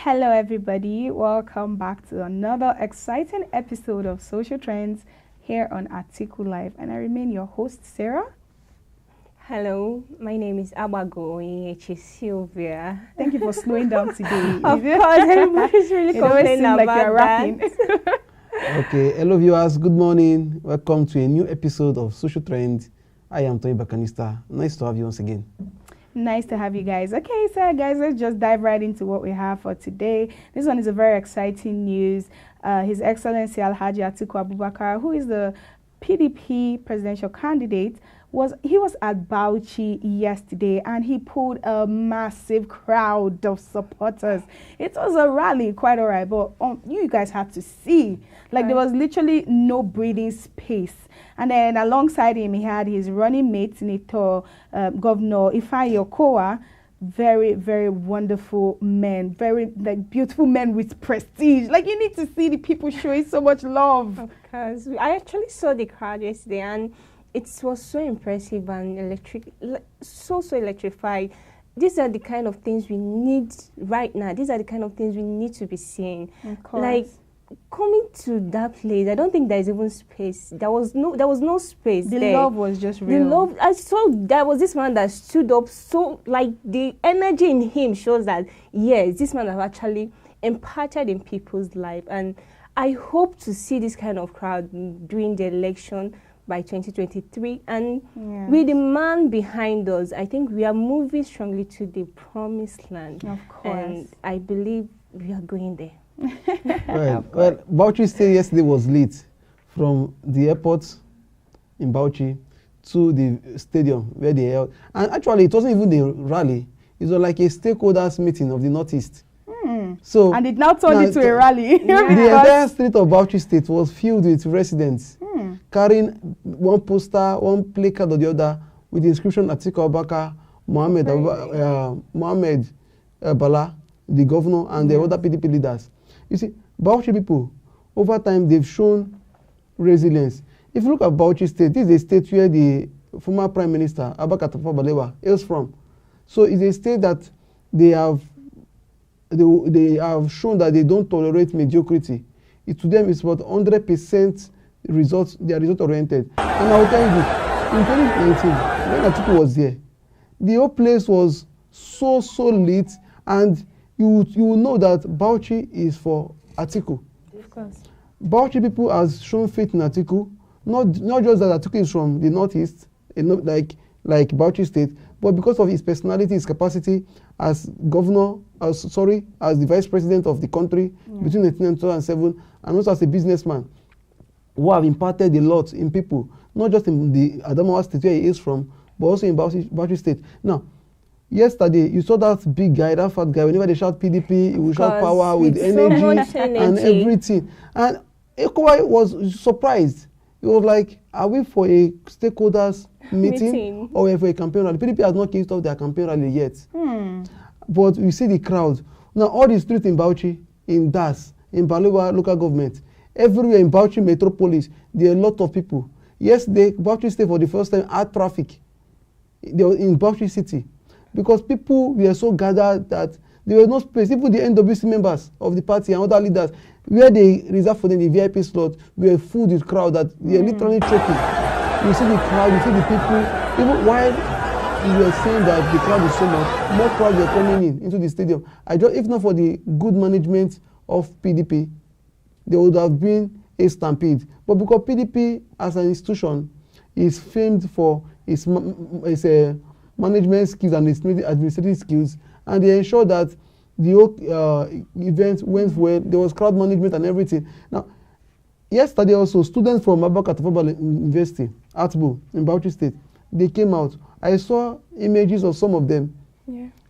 Hello, everybody. Welcome back to another exciting episode of Social Trends here on AtikuLive. And I remain your host, Sarah. Hello, my name is Abago Sylvia. Thank you for slowing down today. Of course, everybody's really complaining about like you're rapping. Okay, hello viewers, good morning. Welcome to a new episode of Social Trends. I am Tony Bakanista. Nice to have you once again. Nice to have you guys. Okay, so guys, let's just dive right into what we have for today. This one is a very exciting news. His Excellency Alhaji Atiku Abubakar, who is the PDP presidential candidate, was at Bauchi yesterday, and he pulled a massive crowd of supporters. It was a rally, quite all right, but you guys had to see, like, there was literally no breathing space. And then alongside him, he had his running mate, Senator Governor Ifeanyi Okowa. Very, very wonderful men, very like beautiful men with prestige. Like, you need to see the people showing so much love. Of course, I actually saw the crowd yesterday, and it was so impressive and so electrified. These are the kind of things we need right now. These are the kind of things we need to be seeing. Of course. Like, coming to that place, I don't think there's even space. There was no space The there. love was just real. The love, I saw there was this man that stood up, so like the energy in him shows that, yes, this man has actually imparted in people's life. And I hope to see this kind of crowd during the election by 2023. And with the man behind us, I think we are moving strongly to the promised land. Of course. And I believe we are going there. Well, Bauchi State yesterday was lit from the airport in Bauchi to the stadium where they held. And actually, it wasn't even a rally. It was like a stakeholders meeting of the Northeast. So, and it now turned into a rally. The entire street of Bauchi State was filled with residents carrying one poster, one placard or the other with the inscription Atiku Abubakar, Mohammed Bala, the governor, and the other PDP leaders. You see, Bauchi people, over time, they've shown resilience. If you look at Bauchi State, this is a state where the former Prime Minister, Abubakar Tafawa Balewa, hails from. So it's a state that they have shown that they don't tolerate mediocrity. To them, it's about 100% results. They are result-oriented. And I will tell you this, in 2019, when Atiku was there, the whole place was so lit, and you will know that Bauchi is for Atiku. Of course. Bauchi people has shown faith in Atiku, not just that Atiku is from the Northeast, like Bauchi State, but because of his personality, his capacity as governor, as the vice president of the country between 19 and 2007, and also as a businessman, who have imparted a lot in people, not just in the Adamawa State where he is from, but also in Bauchi State. Now, yesterday, you saw that big guy, that fat guy, whenever they shout PDP, he will shout power with energy and everything. And Okowa was surprised. He was like, are we for a stakeholders meeting or are we for a campaign rally? PDP has not kicked off their campaign rally yet. But you see the crowd. Now, all the streets in Bauchi, in Das, in Balewa local government, everywhere in Bauchi metropolis, there are a lot of people. Yesterday, Bauchi State for the first time had traffic in Bauchi City, because people were so gathered that there was no space. Even the NWC members of the party and other leaders, where they reserved for them the VIP slot, were full with crowd that they are literally choking. You see the crowd, you see the people. Even while you were saying that the crowd is so much, more crowd were coming into the stadium. If not for the good management of PDP, there would have been a stampede. But because PDP as an institution is famed for its management skills and its administrative skills, and they ensured that the whole event went well. There was crowd management and everything. Now, yesterday also, students from Abubakar Tafawa University, ATBU, in Bauchi State, they came out. I saw images of some of them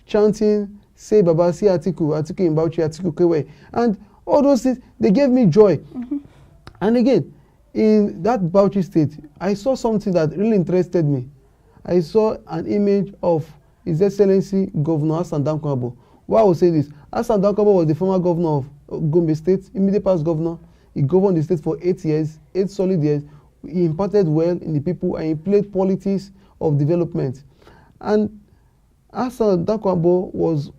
chanting, "Say Baba, say Atiku, Atiku in Bauchi, Atiku Kewe." And all those things, they gave me joy. And again, in that Bauchi State, I saw something that really interested me. I saw an image of His Excellency Governor Hassan Dankwabo. Why I will say this? Hassan Dankwabo was the former governor of Gombe State, immediate past governor. He governed the state for 8 years, 8 solid years. He imparted well in the people, and he played politics of development. And Hassan Dankwabo was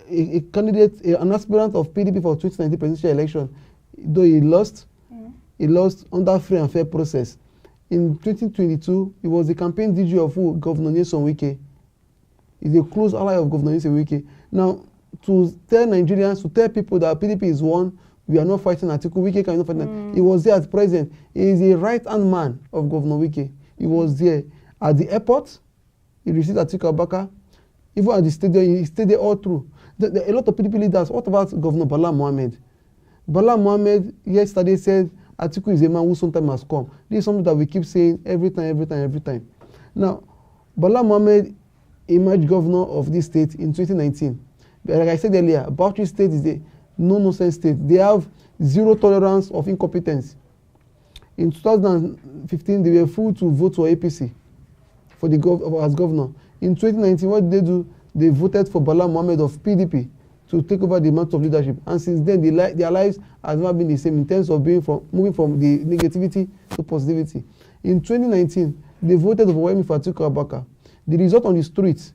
a candidate, an aspirant of PDP for 2019 presidential election, though he lost. He lost under free and fair process. In 2022, he was the campaign DG of who? Governor Nyesom Wike. He's a close ally of Governor Nyesom Wike. Now, to tell Nigerians, to tell people that PDP is one, we are not fighting Atiku, Wike cannot fight He was there as president. He is a right-hand man of Governor Wike. He was there at the airport. He received Atiku Abubakar. Even at the stadium, he stayed there all through. A lot of PDP leaders. What about Governor Bala Mohammed? Bala Mohammed yesterday said Atiku is a man who sometimes must come. This is something that we keep saying every time. Now, Bala Mohammed emerged governor of this state in 2019. But like I said earlier, Bauchi state is a no-nonsense state. They have zero tolerance of incompetence. In 2015, they were full to vote for APC for as governor. In 2019, what did they do? They voted for Bala Mohammed of PDP to take over the mantle of leadership. And since then, their lives has not been the same in terms of moving from the negativity to positivity. In 2019, they voted overwhelmingly for Atiku Abubakar. The result on the streets,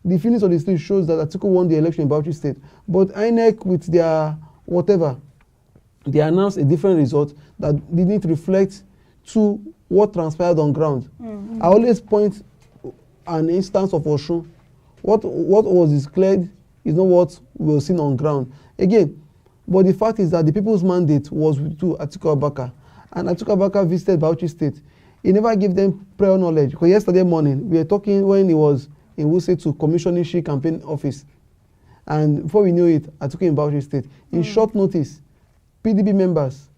the feelings on the street shows that Atiku won the election in Bauchi State. But INEC, with their whatever, they announced a different result that didn't reflect to what transpired on ground. I always point an instance of Osun. What was declared is not what we were seeing on ground. Again, but the fact is that the people's mandate was to Atiku Abubakar. And Atiku Abubakar visited Bauchi State. He never gave them prior knowledge. Because yesterday morning, we were talking when he was in Wuse to commissioning Shi campaign office. And before we knew it, Atiku in Bauchi State. In short notice, PDP members,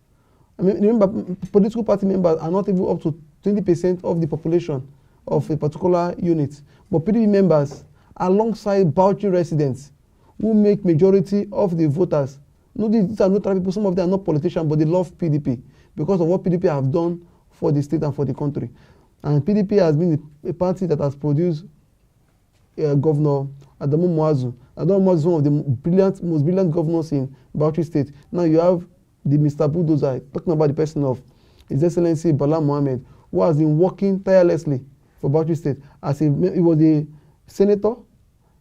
remember, political party members are not even up to 20% of the population of a particular unit. But PDP members, alongside Bauchi residents, who make majority of the voters. No, these are neutral people. Some of them are not politicians, but they love PDP because of what PDP have done for the state and for the country. And PDP has been a party that has produced Governor Adamu Muazu. Adamu Muazu is one of the most brilliant governors in Bauchi State. Now you have the Mr. Bulldozer, talking about the person of His Excellency Bala Mohammed, who has been working tirelessly for Bauchi State. He was a senator,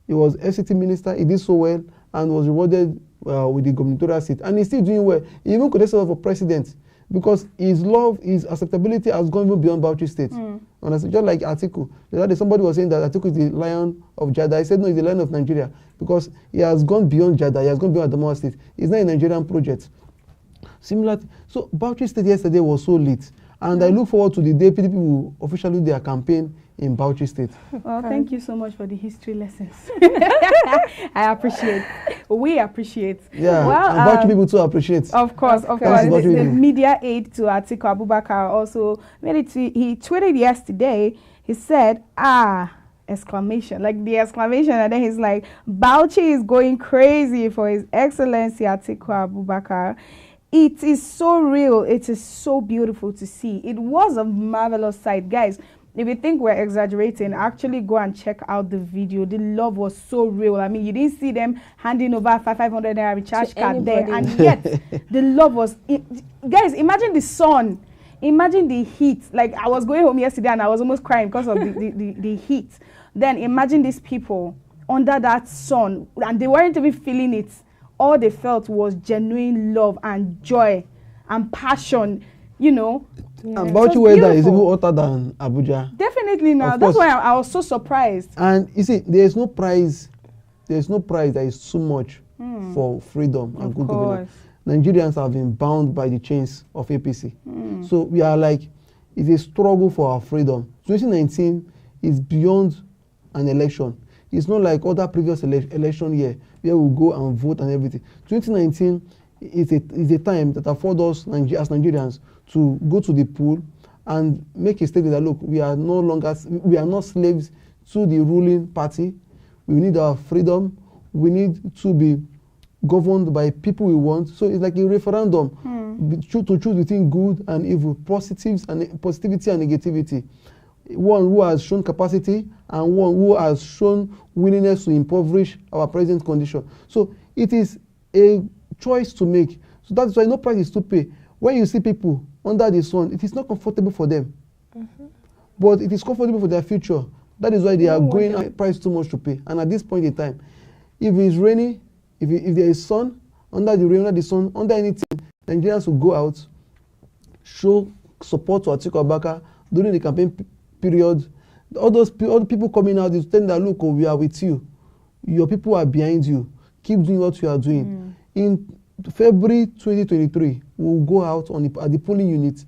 he was FCT minister, he did so well and was rewarded with the gubernatorial seat. And he's still doing well. He even could serve for president because his love, his acceptability has gone even beyond Bauchi State. Honestly, just like Atiku. The other day somebody was saying that Atiku is the lion of Jada. I said no, he's the lion of Nigeria because he has gone beyond Jada, he has gone beyond Adamawa State. It's not a Nigerian project. Similar. So Bauchi State yesterday was so lit. And I look forward to the day PDP will officially do their campaign in Bauchi State. Well, thank you so much for the history lessons. I appreciate. We appreciate. Yeah, well, and Bauchi people too appreciate. Of course. The media aide to Atiku Abubakar also made it. He tweeted yesterday. He said, exclamation, like the exclamation, and then he's like, Bauchi is going crazy for His Excellency Atiku Abubakar. It is so real. It is so beautiful to see. It was a marvelous sight, guys. If you think we're exaggerating, actually go and check out the video. The love was so real. I mean, you didn't see them handing over 500 naira recharge card there, and yet the love was. Guys, imagine the sun, imagine the heat. Like I was going home yesterday and I was almost crying because of the heat. Then imagine these people under that sun, and they weren't even feeling it. All they felt was genuine love and joy and passion, you know. Yeah. And Bauchi weather is even hotter than Abuja. Definitely now. That's why I was so surprised. And you see, there is no price that is too much for freedom and good governance. Nigerians have been bound by the chains of APC. So we are like, it's a struggle for our freedom. 2019 is beyond an election. It's not like other previous election year where we go and vote and everything. 2019 is a time that affords us as Nigerians to go to the pool and make a statement that look, we are not slaves to the ruling party. We need our freedom. We need to be governed by people we want. So it's like a referendum to choose between good and evil, positivity and negativity. One who has shown capacity and one who has shown willingness to impoverish our present condition. So it is a choice to make. So that's why no price is to pay. When you see people under the sun, it is not comfortable for them. But it is comfortable for their future. That is why they are going at price too much to pay. And at this point in time, if it's rainy, if there is sun, under the rain, under the sun, under anything, Nigerians will go out, show support to Atiku Abubakar during the campaign period. All the people coming out is telling that, look, oh, we are with you. Your people are behind you. Keep doing what you are doing. In February 2023, we'll go out at the polling unit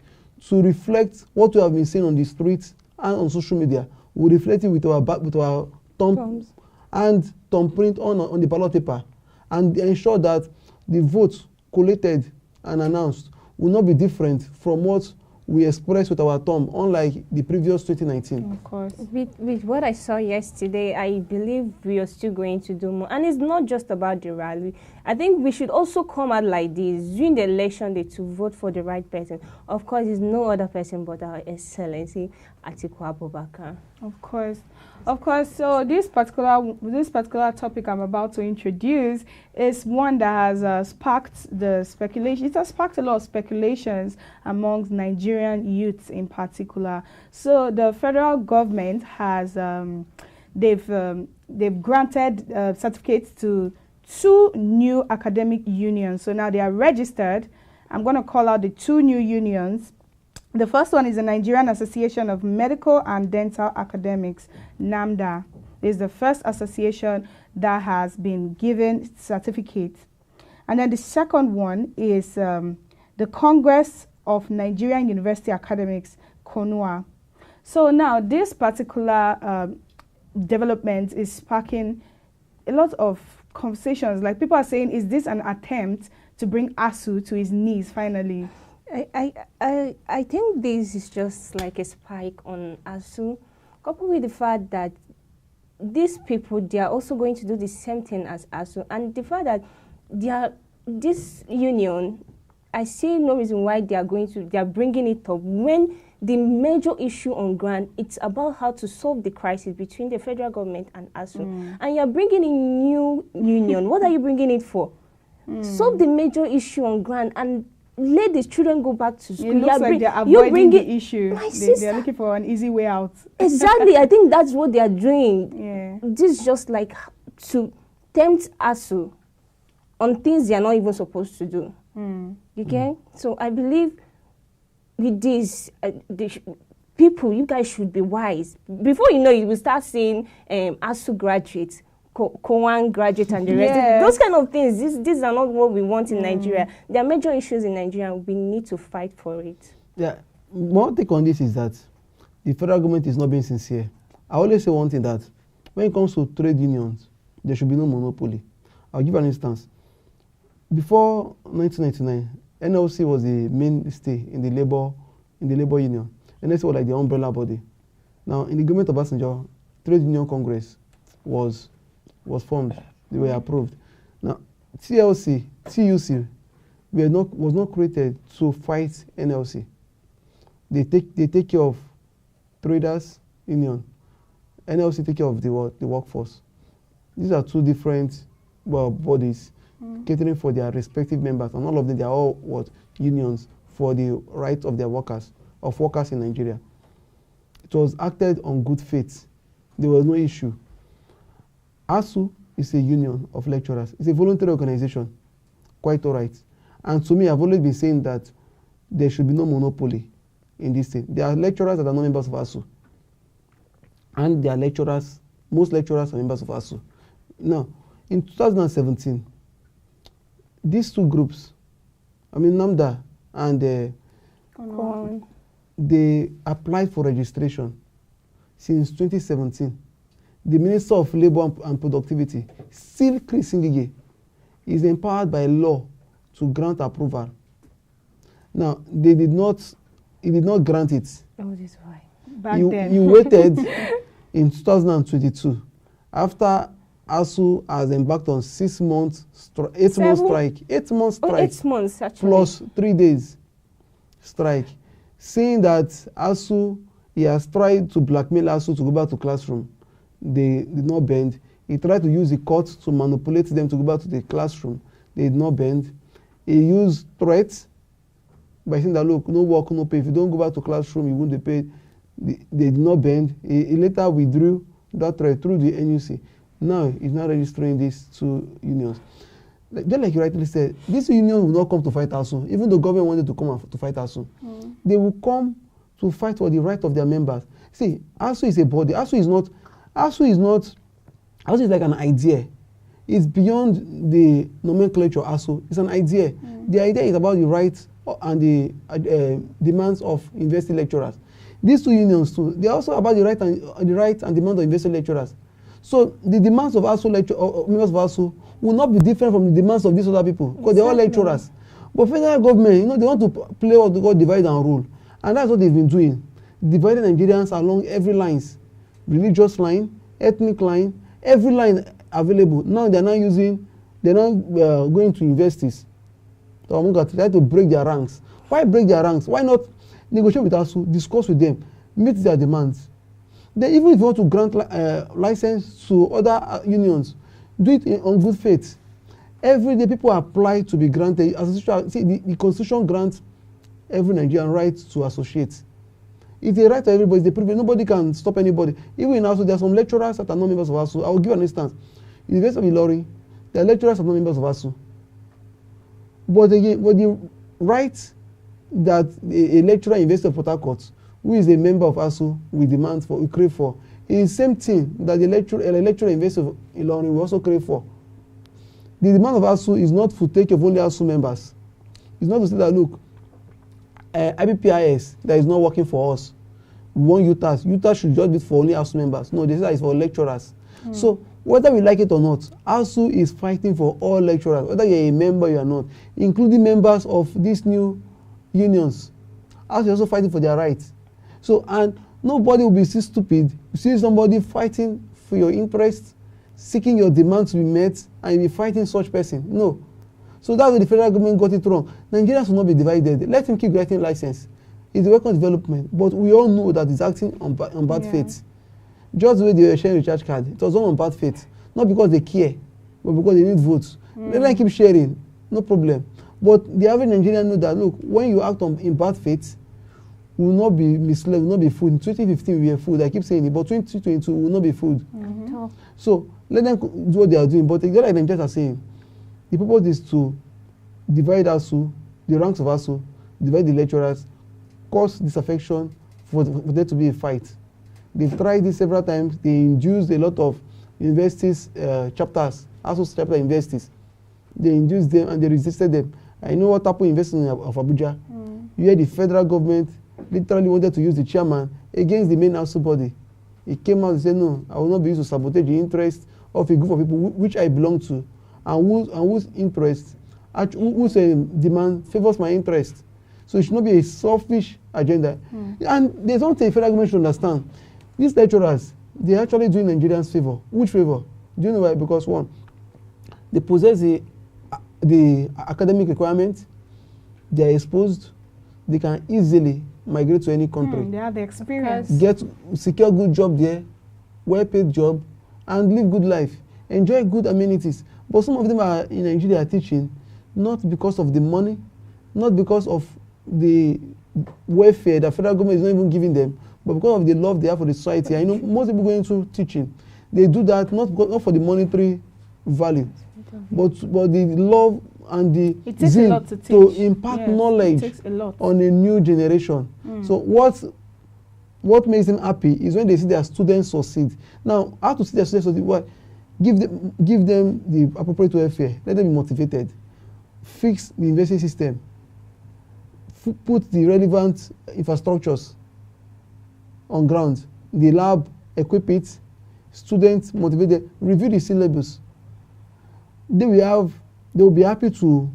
to reflect what we have been saying on the streets and on social media. We'll reflect it with our thumb and thumbprint on the ballot paper, and ensure that the votes collated and announced will not be different from what we expressed with our thumb, unlike the previous 2019. Of course. With what I saw yesterday, I believe we are still going to do more. And it's not just about the rally. I think we should also come out like this during the election day to vote for the right person. Of course, it's no other person but our Excellency Atiku Abubakar. Of course. Of course, so this particular topic I'm about to introduce is one that has sparked the speculation. It has sparked a lot of speculations amongst Nigerian youths in particular. So the federal government has they've granted certificates to 2 new academic unions. So now they are registered. I'm going to call out the 2 new unions. The first one is the Nigerian Association of Medical and Dental Academics, NAMDA. This is the first association that has been given certificates. And then the second one is the Congress of Nigerian University Academics, CONUA. So now this particular development is sparking a lot of conversations. Like, people are saying, is this an attempt to bring ASU to his knees finally? I think this is just like a spike on ASU, coupled with the fact that these people, they are also going to do the same thing as ASU, and the fact that this union, I see no reason why they are bringing it up when the major issue on ground, it's about how to solve the crisis between the federal government and ASU. And you're bringing in new union. What are you bringing it for? Solve the major issue on ground and let the children go back to school. It looks like they're avoiding the issue. They're looking for an easy way out. Exactly. I think that's what they are doing. Yeah. This is just like to tempt ASU on things they are not even supposed to do. Okay? So I believe with this, people, you guys should be wise. Before you know it, we start seeing ASU graduates, Kowan graduate and the rest. Yes. Those kind of things, these are not what we want in Nigeria. There are major issues in Nigeria. We need to fight for it. Yeah, one take on this is that the federal government is not being sincere. I always say one thing, that when it comes to trade unions, there should be no monopoly. I'll give an instance. Before 1999, NLC was the mainstay in the labor union. NLC was like the umbrella body. Now, in the government of Obasanjo, Trade Union Congress was formed. They were approved. Now, TUC was not created to fight NLC. They take care of traders union. NLC take care of the workforce. These are 2 different bodies catering for their respective members, and all of them, they are all unions for the rights of their workers in Nigeria. It was acted on good faith. There was no issue. ASU is a union of lecturers. It's a voluntary organization, quite all right. And to me, I've always been saying that there should be no monopoly in this thing. There are lecturers that are not members of ASU, and there are most lecturers are members of ASU. Now, in 2017, these 2 groups, NAMDA and they applied for registration since 2017. The Minister of Labour and Productivity, still Chris Ngige, is empowered by law to grant approval. Now, he did not grant it. Oh, this is why. Back then. You waited in 2022, after ASU has embarked on 8 months strike. 8 months strike. 8 months, actually. Plus 3 days strike. Saying that ASU, he has tried to blackmail ASU to go back to classroom. They did not bend. He tried to use the court to manipulate them to go back to the classroom. They did not bend. He used threats by saying that, look, no work, no pay. If you don't go back to classroom, you won't be paid. They did not bend. He later withdrew that threat through the NUC. Now, he's not registering these 2 unions. just like you rightly said, this union will not come to fight ASU, even though government wanted to come to fight ASU. They will come to fight for the right of their members. See, ASU is a body. ASU is like an idea. It's beyond the nomenclature ASU. It's an idea. The idea is about the rights and the demands of university lecturers. These two unions too, they're also about the right and demand of university lecturers. So the demands of ASU members of ASU will not be different from the demands of these other people, because they're all lecturers. But federal government, they want to play what they call divide and rule. And that's what they've been doing. Dividing Nigerians along every lines. Religious line, ethnic line, every line available. Now they're not going to universities. So I'm going to try to break their ranks. Why break their ranks? Why not negotiate with ASU, discuss with them, meet their demands? Then even if you want to grant license to other unions, do it on good faith. Every day people apply to be granted. See, the Constitution grants every Nigerian right to associate. It's a right to everybody. It's a privilege. Nobody can stop anybody. Even in ASU, there are some lecturers that are not members of ASU. I will give an instance. In the University of Ilorin, the lecturers are not members of ASU. But the right that a lecturer in the University of Port Harcourt, who is a member of ASU, will crave for, is the same thing that a lecturer in the University of Ilorin will also crave for. The demand of ASU is not to take of only ASU members. It's not to say that, look, IBPIS that is not working for us, we want UTAS. UTAS should just be for only ASU members. No, they say that it's for lecturers. So whether we like it or not, ASU is fighting for all lecturers, whether you're a member or not, including members of these new unions. ASU is also fighting for their rights. So, and nobody will be so stupid. You see somebody fighting for your interests, seeking your demands to be met, and you'll be fighting such person. No. So that's where the federal government got it wrong. Nigerians will not be divided. Let him keep granting license. It's a welcome development. But we all know that it's acting on bad faith. Just the way they were sharing recharge card, it was all on bad faith. Not because they care, but because they need votes. Let them keep sharing, no problem. But the average Nigerian know that, look, when you act in bad faith, we will not be misled, will not be fooled. In 2015, we were fooled. I keep saying it, but 2022, we will not be fooled. So let them do what they are doing. But just like Nigerians are saying, the purpose is to divide ASU, the ranks of ASU, divide the lecturers, cause disaffection for there to be a fight. They've tried this several times. They induced a lot of universities, chapters, ASU chapter universities. They induced them and they resisted them. I know what happened in University of Abuja. Where the federal government literally wanted to use the chairman against the main ASU body. He came out and said, no, I will not be used to sabotage the interest of a group of people which I belong to, and whose interest, whose demand favors my interest. So it should not be a selfish agenda. And there's something the federal government should understand. These lecturers, they're actually doing Nigerians favor. Which favor? Do you know why? Because one, they possess the academic requirements, they're exposed, they can easily migrate to any country. They have the experience. Secure good job there, well-paid job, and live good life. Enjoy good amenities. But some of them are in Nigeria teaching, not because of the money, not because of the welfare the federal government is not even giving them, but because of the love they have for the society. I know most people going into teaching, they do that not for the monetary value, but the love and the zeal to impart knowledge on a new generation. So what makes them happy is when they see their students succeed. Now, how to see their students succeed? What? Give them the appropriate welfare. Let them be motivated. Fix the university system. Put the relevant infrastructures on ground. The lab, equip it. Students motivated. Review the syllabus. They will be happy to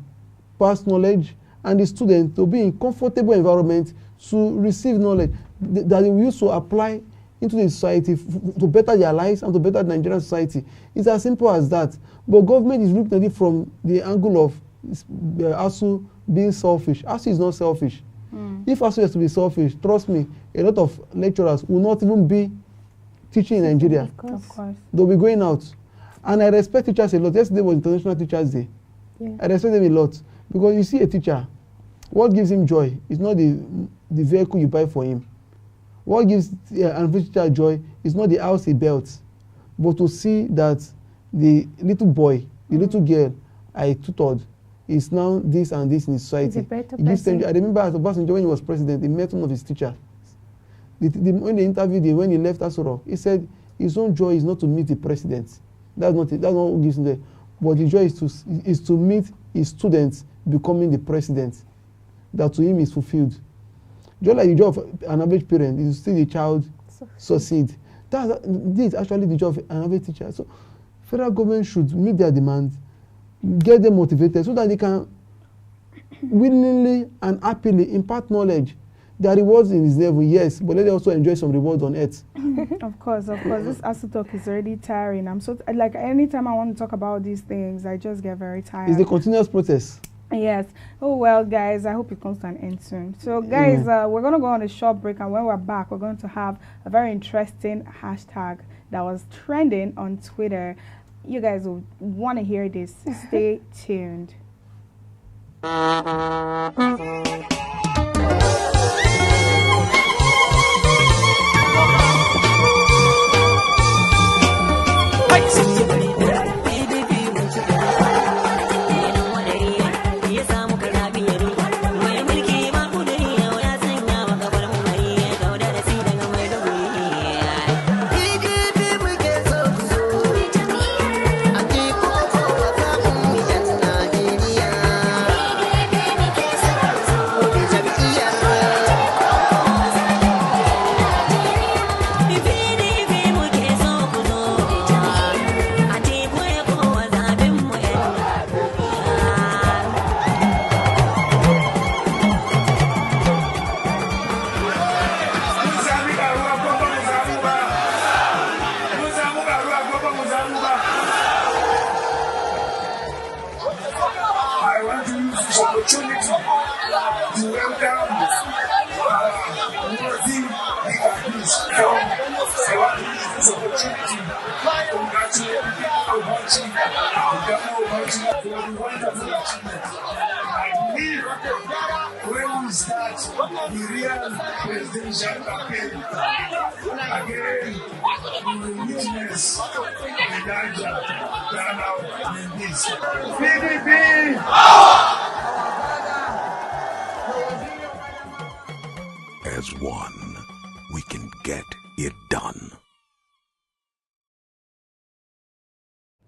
pass knowledge, and the students will be in comfortable environment to receive knowledge that they will use to apply into the society to better their lives and to better the Nigerian society. It's as simple as that. But government is looking at it from the angle of ASU being selfish. ASU is not selfish. If ASU has to be selfish, trust me, a lot of lecturers will not even be teaching in Nigeria. Of course. They'll be going out. And I respect teachers a lot. Yesterday was International Teachers Day. I respect them a lot. Because you see a teacher, what gives him joy is not the vehicle you buy for him. What gives an teacher joy is not the house he built, but to see that the little boy, the little girl, I tutored is now this and this in society. He's a better He gives person. I remember as Obasanjo when he was president, he met one of his teachers. When they interviewed him, when he left Asoro, he said his own joy is not to meet the president. That's not what gives him there. But his joy is to meet his students becoming the president. That to him is fulfilled. Just like the job of an average parent is to see the child succeed. This is actually the job of an average teacher. So federal government should meet their demands, get them motivated so that they can willingly and happily impart knowledge. There are rewards in his level, yes, but let them also enjoy some rewards on earth. Of course. This ASU talk is already tiring. I'm so like anytime I want to talk about these things, I just get very tired. It's the continuous process. Yes. Oh well, guys. I hope it comes to an end soon. So, guys, we're gonna go on a short break, and when we're back, we're going to have a very interesting hashtag that was trending on Twitter. You guys will want to hear this. Stay tuned. When we start the real presidential campaign, again, we will witness the larger turnout in this. PDP! As one, we can get it done.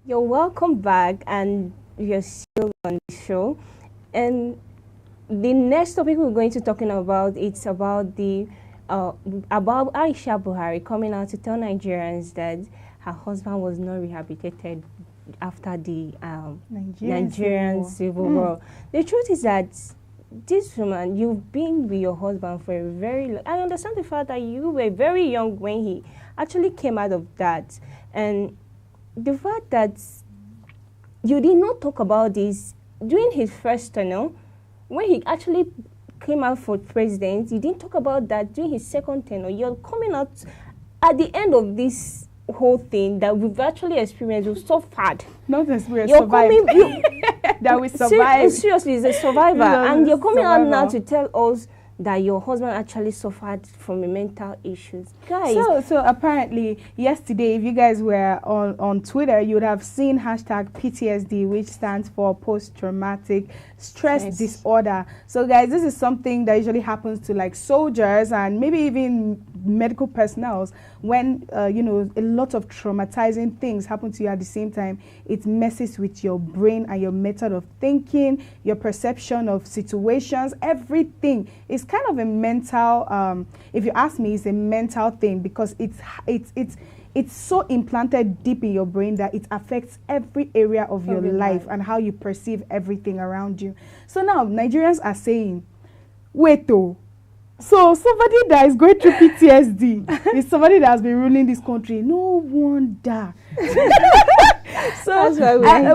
You're welcome back, and you're still on the show. And the next topic we're going to talking about, it's about the about Aisha Buhari coming out to tell Nigerians that her husband was not rehabilitated after the Nigerian civil war. The truth is that this woman, you've been with your husband for a very long. I understand the fact that you were very young when he actually came out of that, and the fact that you did not talk about this during his first tenure, when he actually came out for president, you didn't talk about that during his second tenure. You're coming out at the end of this whole thing that we've actually experienced. We've suffered. Not experience, You're survived. coming, that we survived. Seriously, he's a survivor. And you're coming out now Survivor. to tell us that your husband actually suffered from mental issues. Guys, So apparently yesterday, if you guys were on Twitter, you would have seen hashtag PTSD, which stands for post-traumatic stress disorder. So guys, this is something that usually happens to like soldiers and maybe even medical personnel when you know, a lot of traumatizing things happen to you at the same time. It messes with your brain and your method of thinking, your perception of situations, everything. It's kind of a mental, if you ask me, it's a mental thing because it's so implanted deep in your brain that it affects every area of your life and how you perceive everything around you. So now Nigerians are saying, wait though, so somebody that is going through PTSD is somebody that has been ruling this country. No wonder. So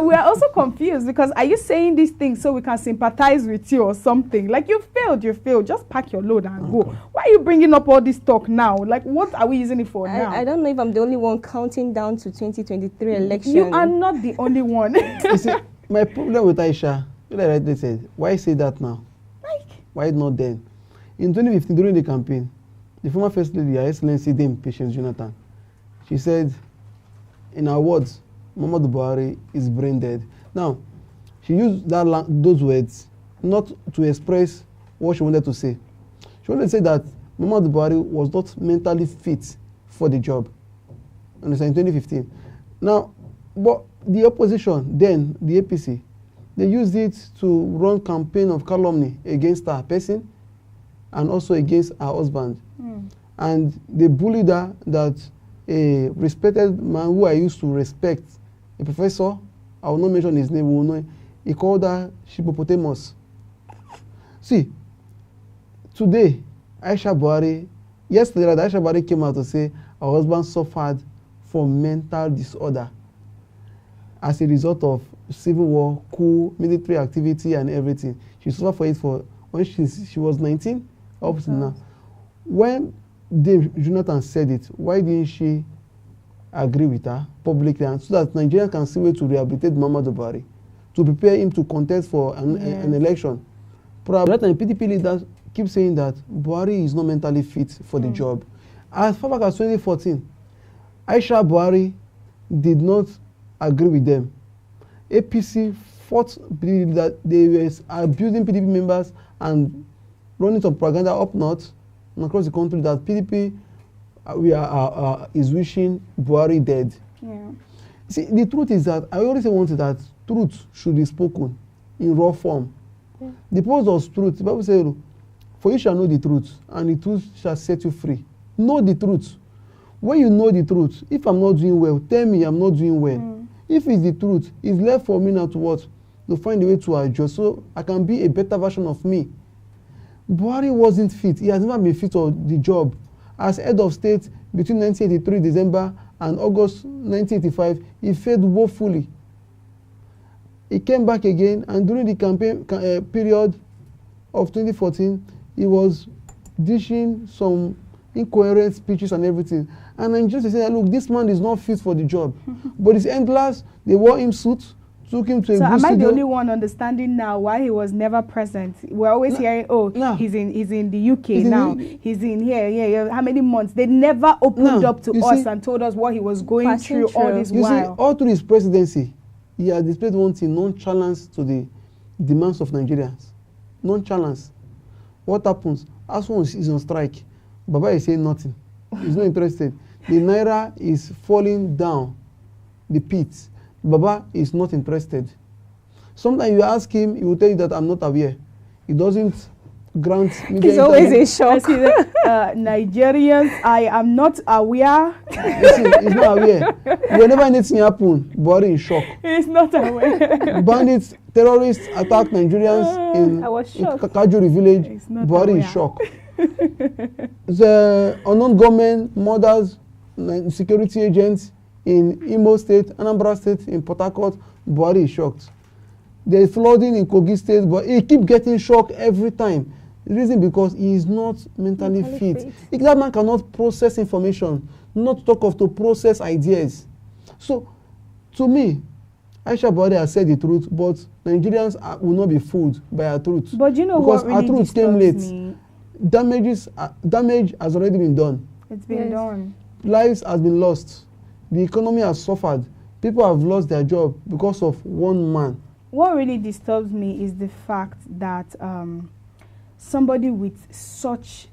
we are also confused because are you saying these things so we can sympathize with you or something? Like you failed. Just pack your load and go. Why are you bringing up all this talk now? Like what are we using it for now? I don't know if I'm the only one counting down to 2023 election. You are not the only one. You see, my problem with Aisha, like I said, why say that now? Like, Why not then? In 2015, during the campaign, the former First Lady, Her Excellency Dame Patience Jonathan, she said, in her words, Muhammadu Buhari is brain dead. Now, she used those words not to express what she wanted to say. She wanted to say that Muhammadu Buhari was not mentally fit for the job. Understand? In 2015. Now, but the opposition, then the APC, they used it to run campaign of calumny against her person and also against her husband. And they bullied her that a respected man who I used to respect, a professor, I will not mention his name, we will know, he called her hippopotamus. See, today, Aisha Buhari, yesterday, Aisha Buhari came out to say her husband suffered from mental disorder as a result of civil war, coup, military activity, and everything. She suffered for it for when she was 19 up to now. When Dave Jonathan said it, why didn't she agree with her publicly, and so that Nigeria can see way to rehabilitate Muhammadu Buhari, to prepare him to contest for an election? Probably that time PDP leaders keep saying that Buhari is not mentally fit for the job. As far back as 2014, Aisha Buhari did not agree with them. APC fought that they were abusing PDP members and running some propaganda up north and across the country that PDP is wishing Buhari dead. Yeah. See, the truth is that I always want that truth should be spoken in raw form. Yeah. The purpose of truth, the Bible says, for you shall know the truth, and the truth shall set you free. Know the truth. When you know the truth, if I'm not doing well, tell me I'm not doing well. If it's the truth, it's left for me now to what? To find a way to adjust so I can be a better version of me. Buhari wasn't fit. He has never been fit for the job. As head of state between 1983 December and August 1985, he failed woefully. He came back again, and during the campaign period of 2014, he was dishing some incoherent speeches and everything. And I'm just saying, look, this man is not fit for the job. But his handlers, they wore him suits, took him to a good studio. So am I the only one understanding now why he was never present? We're always hearing, he's in the UK now. He's in here. How many months? They never opened up to us and told us what he was going through all this while. See, all through his presidency, he has displayed one thing: nonchalance to the demands of Nigerians. Nonchalance. What happens? As one is on strike, Baba is saying nothing. He's not interested. The Naira is falling down the pit. Baba is not interested. Sometimes you ask him, he will tell you that I'm not aware. He doesn't grant media. He's always in shock. Nigerians, I am not aware. He's not aware. Whenever anything happens, Buhari is shocked. He's not aware. Bandits, terrorists attack Nigerians in Kajuri village. Buhari is shocked. The unknown government murders security agents in Imo State, Anambra State, in Port Harcourt. Buhari is shocked. There is flooding in Kogi State, but he keeps getting shocked every time. The reason because he is not mentally fit. If that man cannot process information, not talk of to process ideas. So, to me, Aisha Buhari has said the truth, but Nigerians will not be fooled by her truth. But you know because what really her truth came late. Me? Damage has already been done. It's been done. Lives has been lost. The economy has suffered. People have lost their job because of one man. What really disturbs me is the fact that somebody with such...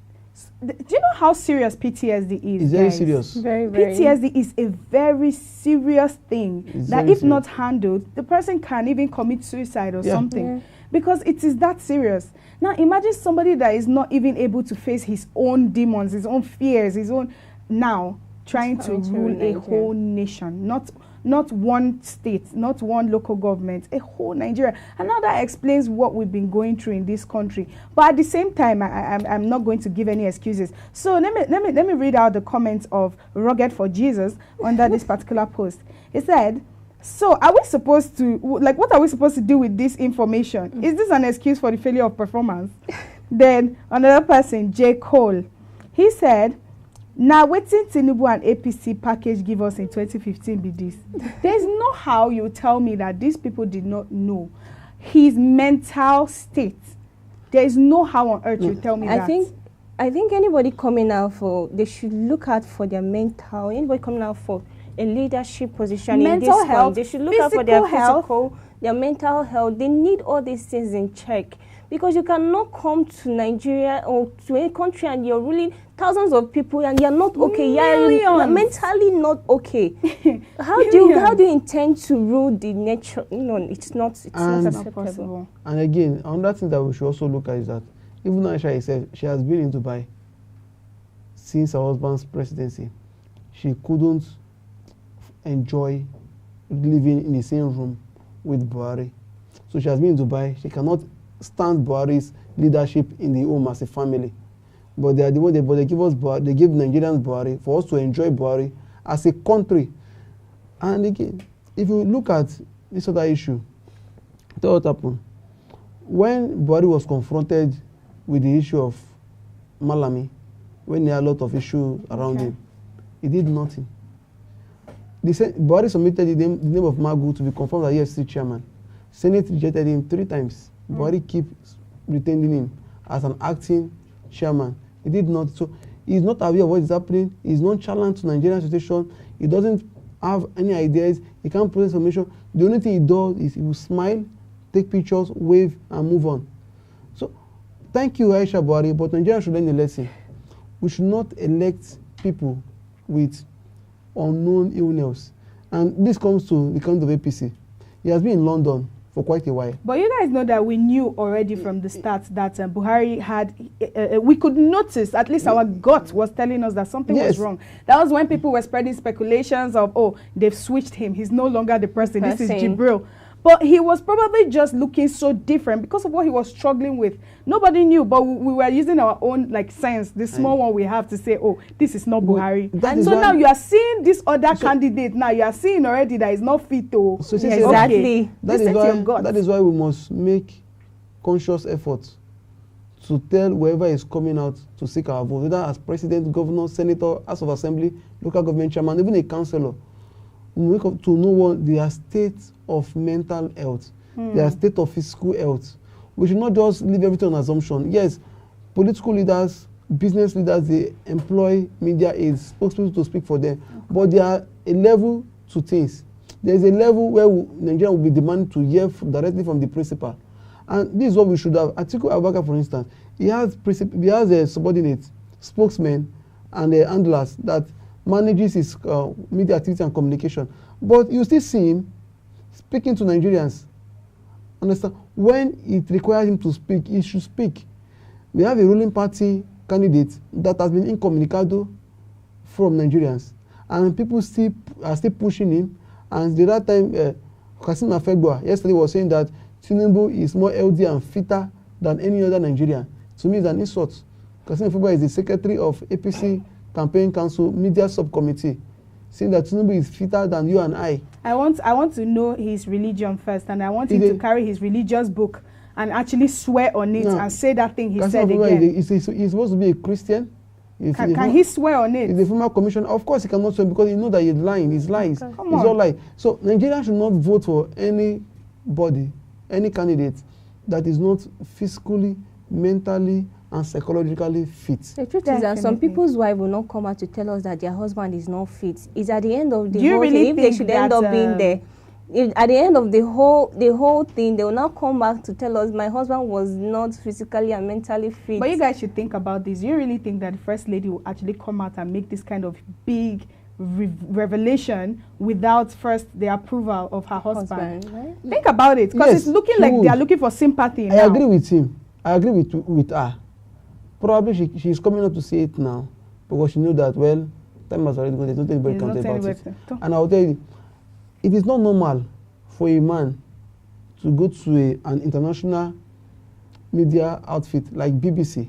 Do you know how serious PTSD is? It's very serious. Very, very. PTSD is a very serious thing that if not handled, the person can even commit suicide or something. Because it is that serious. Now imagine somebody that is not even able to face his own demons, his own fears, his own... Now trying to rule a whole nation, not one state, not one local government, a whole Nigeria. And now that explains what we've been going through in this country. But at the same time, I'm not going to give any excuses. So let me read out the comments of Rugged for Jesus under this particular post. He said, so are we supposed to, like, what are we supposed to do with this information? Is this an excuse for the failure of performance? Then another person, J. Cole, he said, now waiting Tinubu and APC package give us in 2015 be this. There's no how you tell me that these people did not know his mental state. There is no how on earth you tell me that. I think anybody coming out for, they should look out for their mental, anybody coming out for a leadership position mental in this health, one, they should look out for their physical their mental health. They need all these things in check, because you cannot come to Nigeria or to any country and you're ruling thousands of people and you're not okay. You're mentally not okay. How do you intend to rule the nature? No, it's not possible. And again, another thing that we should also look at is that even Aisha herself, she has been in Dubai since her husband's presidency. She couldn't enjoy living in the same room with Buhari. So she has been in Dubai. She cannot stand Buhari's leadership in the home as a family. But they are the one they give us Buhari, they give Nigerians Buhari for us to enjoy Buhari as a country. And again, if you look at this other issue, what happened? When Buhari was confronted with the issue of Malami, when there are a lot of issues around him, he did nothing. Buhari submitted the name of Magu to be confirmed as EFCC chairman. Senate rejected him 3 times. Buhari keeps retaining him as an acting chairman. He did not. So he's not aware of what is happening. He's nonchalant to Nigerian situation. He doesn't have any ideas. He can't process information. The only thing he does is he will smile, take pictures, wave, and move on. So thank you, Aisha Buhari, but Nigeria should learn a lesson. We should not elect people with unknown illness. And this comes to the count of APC. He has been in London for quite a while. But you guys know that we knew already from the start that Buhari had, we could notice, at least our gut was telling us that something was wrong. That was when people were spreading speculations of, oh, they've switched him. He's no longer the person. This is Jibril. But he was probably just looking so different because of what he was struggling with. Nobody knew, but we were using our own sense, the small one we have to say, oh, this is not Buhari. And so now you are seeing this other candidate. Now you are seeing already that is not fit to. So exactly. Okay. That is why we must make conscious efforts to tell whoever is coming out to seek our vote, whether as president, governor, senator, House of Assembly, local government chairman, even a councillor, we make to know what their state of mental health, their state of physical health. We should not just leave everything on assumption. Yes, political leaders, business leaders, they employ media aides, spokespeople to speak for them, but there are a level to things. There is a level where Nigeria will be demanded to hear directly from the principal. And this is what we should have. Atiku Abubakar, for instance, he has a subordinate, spokesman, and handlers that manages his media activity and communication. But you still see him speaking to Nigerians. Understand? When it requires him to speak, he should speak. We have a ruling party candidate that has been incommunicado from Nigerians. And people are still pushing him. And the other time, Kasim Afegbua yesterday was saying that Tinubu is more healthy and fitter than any other Nigerian. To me, it's an insult. Kasim Afegbua is the secretary of APC Campaign Council Media Subcommittee, saying that Tinubu is fitter than you and I. I want to know his religion first, and I want him to carry his religious book and actually swear on it and say that thing he said again. He's supposed to be a Christian. Can he swear on it? He's a former commissioner. Of course he cannot swear because he knows that he's lying. He's lies. It's all lies. So Nigeria should not vote for anybody, any candidate that is not physically, mentally, and psychologically fit. The truth is that some people's wife will not come out to tell us that their husband is not fit. It's at the end of the whole thing. If they should end up being there, at the end of the whole thing, they will now come back to tell us my husband was not physically and mentally fit. But you guys should think about this. You really think that the First Lady will actually come out and make this kind of big revelation without first the approval of her husband? Right? Think about it, because it's looking like they are looking for sympathy now. I agree with him. I agree with her. Probably she's coming up to say it now because she knew that, well, time has already gone. There's nothing anybody can say about it. And I'll tell you, it is not normal for a man to go to an international media outfit like BBC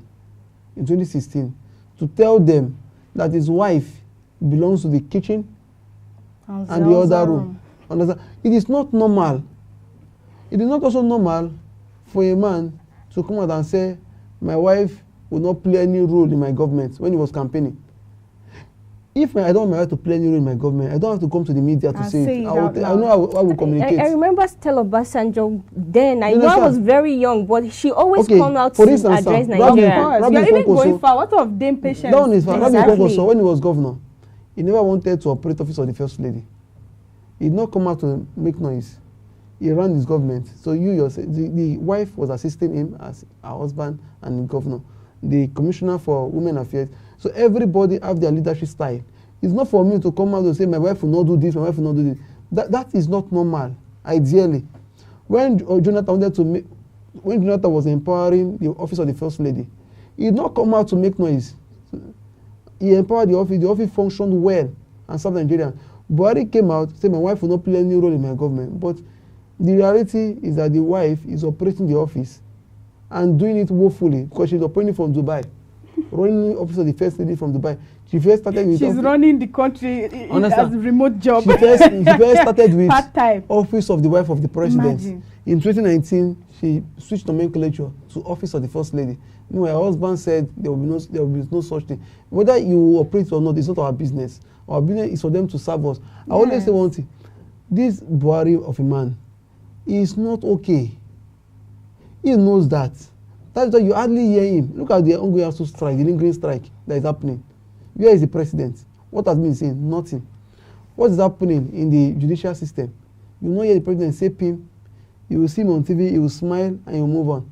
in 2016 to tell them that his wife belongs to the kitchen and the other room. Understand? It is not normal. It is not also normal for a man to come out and say, my wife will not play any role in my government when he was campaigning. If I don't want my wife to play any role in my government, I don't have to come to the media to say it. I know how I will communicate. I remember Stella Obasanjo then. I know I was very young, but she always come out to address Nigeria. You're even going far. What of Dame Patience? That one is far. Exactly. When he was governor, he never wanted to operate office of the First Lady. He did not come out to make noise. he ran his government. So you yourself, the wife was assisting him as her husband and the governor, the commissioner for women affairs. So everybody have their leadership style. It's not for me to come out and say my wife will not do this, my wife will not do this. That is not normal, ideally. When Jonathan was empowering the office of the First Lady, he did not come out to make noise. He empowered the office functioned well and served Nigerians. Buhari came out, said my wife will not play any role in my government. But the reality is that the wife is operating the office and doing it woefully because she's operating from Dubai, running the office of the First Lady from Dubai. She first started with she's running the country as a remote job. She first started with part-time office of the wife of the president. Imagine. In 2019, she switched nomenclature to office of the First Lady. Meanwhile, her husband said there will be no such thing. Whether you operate or not, it's not our business. Our business is for them to serve us. I always say one thing. This Buhari of a man is not okay. He knows that. That's why you hardly hear him. Look at the ongoing ASU strike, the lingering strike that is happening. Where is the president? What has been saying? Nothing. What is happening in the judicial system? You will not hear the president say pim. You will see him on TV, he will smile and he will move on.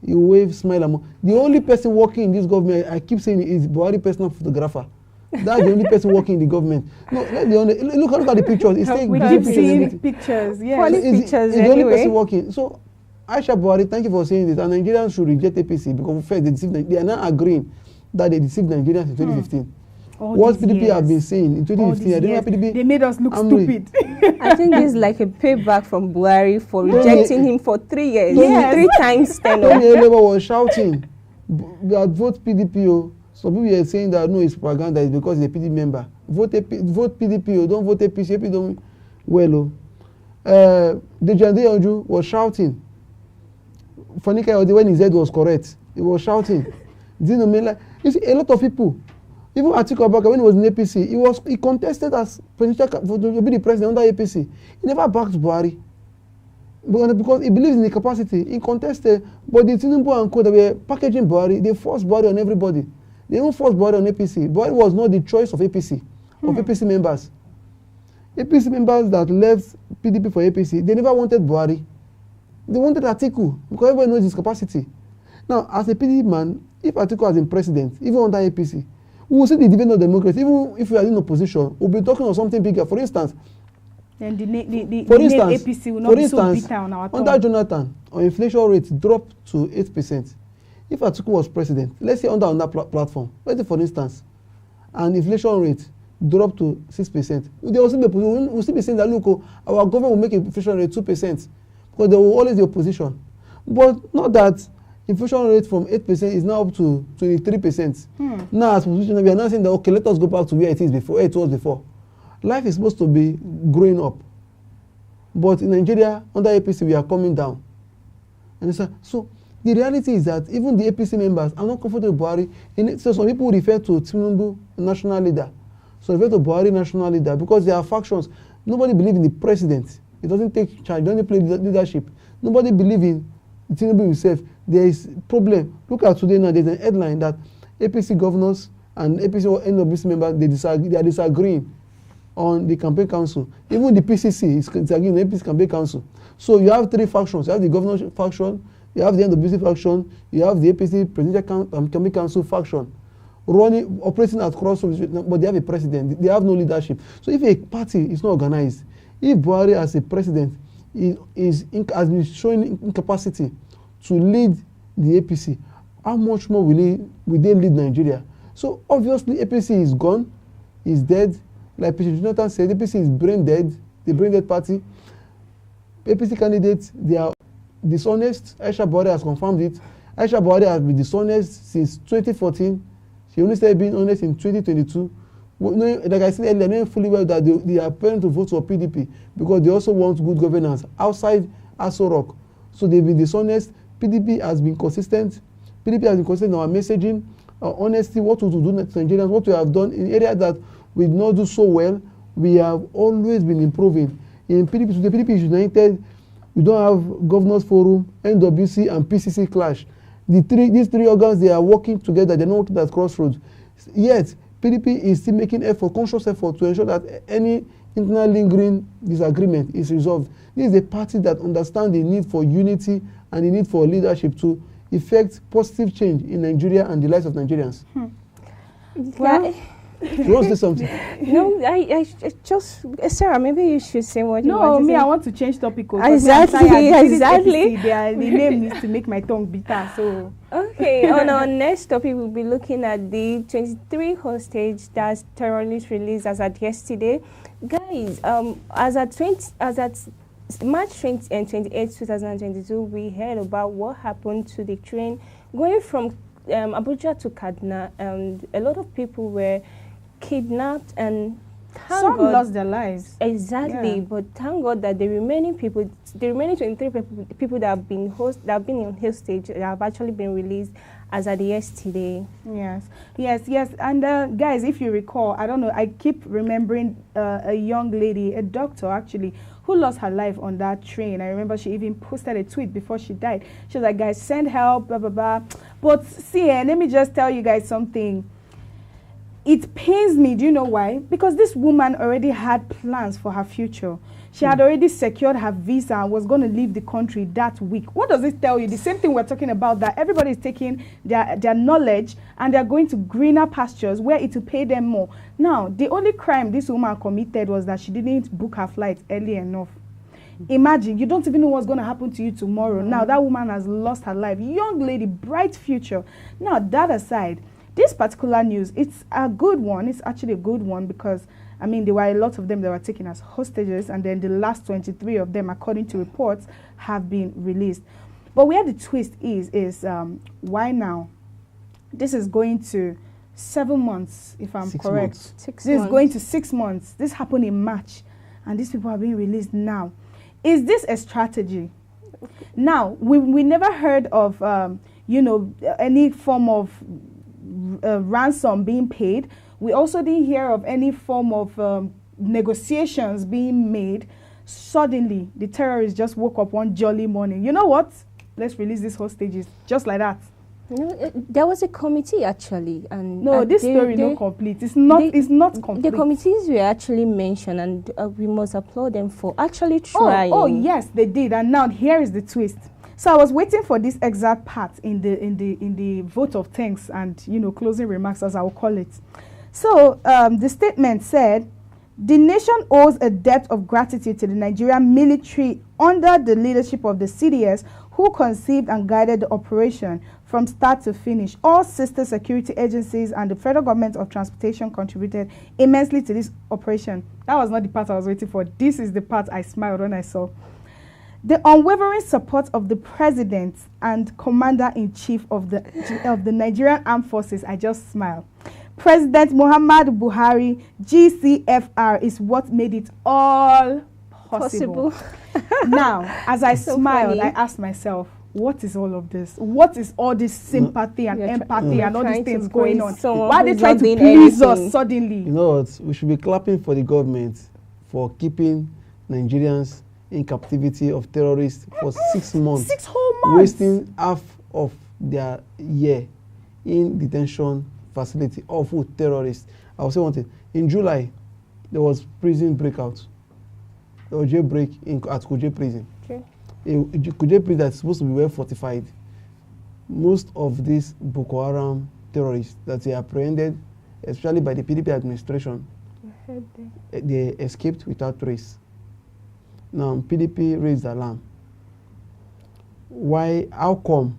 He will wave, smile and move. The only person working in this government, I keep saying, is Buhari personal photographer. That's the only person working in the government. No, look at the pictures. It's we keep seeing pictures. Yeah, funny pictures. It's the only person working. So, Aisha Buhari, thank you for saying this. And Nigerians should reject APC because first they are not agreeing that they deceived Nigerians in 2015. What PDP have been saying in 2015, they made us look stupid. I think this is like a payback from Buhari for rejecting him for 3 years. Yes. 3 times tenure. Labour was shouting that vote PDP. Oh. Some people are saying that no, it's propaganda. It's because he's a PDP member. Vote PDP. Oh. Don't vote APC. APC don't well. Dejande Anju was shouting. Fanika Ode, when his head was correct, he was shouting. You see, a lot of people. Even Atiku Abubakar, when he was in APC, he contested as presidential to be the president under APC. He never backed Buhari because he believes in the capacity. He contested, but the Tinubu and co that were packaging Buhari, they forced Buhari on everybody. They don't force Buhari on APC. Buhari was not the choice of APC, of APC members. APC members that left PDP for APC, they never wanted Buhari. They wanted Atiku because everyone knows his capacity. Now, as a PDP man, if Atiku has been president, even under APC, we will see the dividend of democracy. Even if we are in opposition, we'll be talking of something bigger. For instance, then the APC will not be so bitter on our tongue. Under Jonathan, our inflation rate dropped to 8%. If Atiku was president, let's say on that platform, let's say for instance, and inflation rate dropped to 6%, we'll still be saying that look, our government will make inflation rate 2% because there will always be opposition. But not that inflation rate from 8% is now up to 23%. Now, as position, we are now saying that okay, let us go back to where it was before. Life is supposed to be growing up, but in Nigeria, under APC, we are coming down. And so the reality is that even the APC members are not comfortable with Buhari. So some people refer to Tinubu national leader, so refer to Buhari national leader because there are factions. Nobody believes in the president. He doesn't take charge. He doesn't play leadership. Nobody believes in Tinubu himself. There is problem. Look at today now. There's a headline that APC governors and APC or NWC members they are disagreeing on the campaign council. Even the PCC is disagreeing on the APC campaign council. So you have 3 factions. You have the governor faction, you have the NWC faction, you have the APC presidential campaign council faction, operating at crossroads, but they have a president. They have no leadership. So if a party is not organized, if Buhari as a president has been showing incapacity to lead the APC, how much more will they lead Nigeria? So obviously APC is gone, is dead. Like President Jonathan said, APC is brain dead, the brain dead party. APC candidates, they are dishonest. Aisha Buhari has confirmed it. Aisha Buhari has been dishonest since 2014. She only started being honest in 2022. Like I said earlier, knowing fully well that they are planning to vote for PDP because they also want good governance outside Aso Rock. So they've been dishonest. PDP has been consistent. PDP has been consistent in our messaging, our honesty, what we do to Nigerians, what we have done in areas that we did not do so well. We have always been improving. In PDP, the PDP is united. We don't have Governors Forum, NWC, and PCC clash. These 3 organs, they are working together. They're not working at crossroads. Yet, PDP is still making conscious effort to ensure that any internal lingering disagreement is resolved. This is a party that understands the need for unity and the need for leadership to effect positive change in Nigeria and the lives of Nigerians. Well, You want to say something? No, I just Sarah, maybe you should say what you no, want to me, say. I want to change topic. Exactly, exactly. The name needs to make my tongue bitter. So Okay, on our next topic, we'll be looking at the 23 hostage that terrorists released as at yesterday. Guys, as at March 20 and 28, 2022, we heard about what happened to the train going from Abuja to Kaduna, and a lot of people were kidnapped, and some lost their lives. Exactly, Yeah. but thank God that the remaining 23 people that have been in hostage have actually been released as at yesterday. Yes. And guys, if you recall, I don't know, I keep remembering a young lady, a doctor actually, who lost her life on that train. I remember she even posted a tweet before she died. She was like, guys, send help, blah, blah, blah. But see, let me just tell you guys something. It pains me. Do you know why? Because this woman already had plans for her future. She had already secured her visa and was going to leave the country that week. What does it tell you? The same thing we're talking about, that everybody is taking their knowledge and they're going to greener pastures where it will pay them more. Now, the only crime this woman committed was that she didn't book her flight early enough. Imagine, you don't even know what's going to happen to you tomorrow. Now, that woman has lost her life. Young lady, bright future. Now, that aside, this particular news, it's a good one. It's actually a good one because, I mean, there were a lot of them that were taken as hostages, and then the last 23 of them, according to reports, have been released. But where the twist is why now? This is going to 7 months, if I'm correct. This is going to 6 months. This happened in March, and these people are being released now. Is this a strategy? Now, we never heard of, any form of ransom being paid. We also didn't hear of any form of negotiations being made. Suddenly, the terrorists just woke up one jolly morning. You know what? Let's release these hostages. Just like that. No, there was a committee actually, and no, this story not complete. It's not complete. The committees were actually mentioned, and we must applaud them for actually trying. Oh yes, they did. And now here is the twist. So I was waiting for this exact part in the vote of thanks and closing remarks, as I will call it. So the statement said, the nation owes a debt of gratitude to the Nigerian military under the leadership of the CDS, who conceived and guided the operation from start to finish. All sister security agencies and the federal government of transportation contributed immensely to this operation. That was not the part I was waiting for. This is the part I smiled when I saw. The unwavering support of the president and commander-in-chief of the Nigerian Armed Forces, I just smile. President Muhammad Buhari, GCFR, is what made it all possible. Now, as I smiled, I asked myself, what is all of this? What is all this sympathy and empathy and all these things going on? Why are they trying to please us suddenly? You know what? We should be clapping for the government for keeping Nigerians in captivity of terrorists for 6 months. 6 whole months. Wasting half of their year in detention facility of terrorists. I will say one thing. In July, there was prison breakout. There was jailbreak at Kuje prison. Okay. Kuje prison that's supposed to be well fortified. Most of these Boko Haram terrorists that they apprehended, especially by the PDP administration, they escaped without trace. Now, PDP raised alarm. Why? How come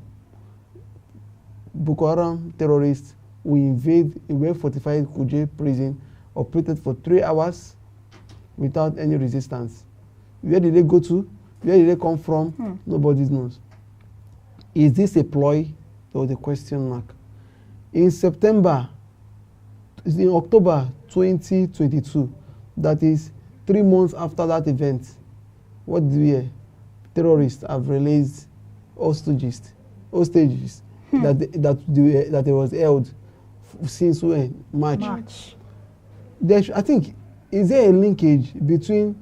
Boko Haram terrorists will invade a well-fortified Kuje prison, operated for 3 hours without any resistance? Where did they go to? Where did they come from? Nobody knows. Is this a ploy? There was a question mark. In October 2022, that is 3 months after that event, what did we hear? Terrorists have released hostages that they was held since when? March. I think, is there a linkage between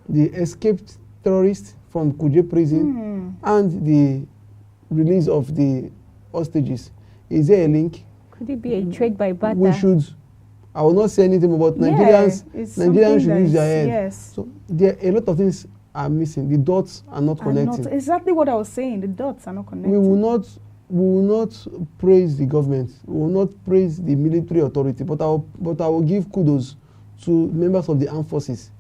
the escaped terrorists from Kuje prison and the release of the hostages? Is there a link? Could it be a trade by barter? We should I will not say anything about Nigerians. It's Nigerians should something use their that head. is- Yes. So there a lot of things are missing. The dots are not And connecting. not, exactly what I was saying. The dots are not connected. We will not praise the government. We will not praise the military authority. But I will give kudos to members of the armed forces.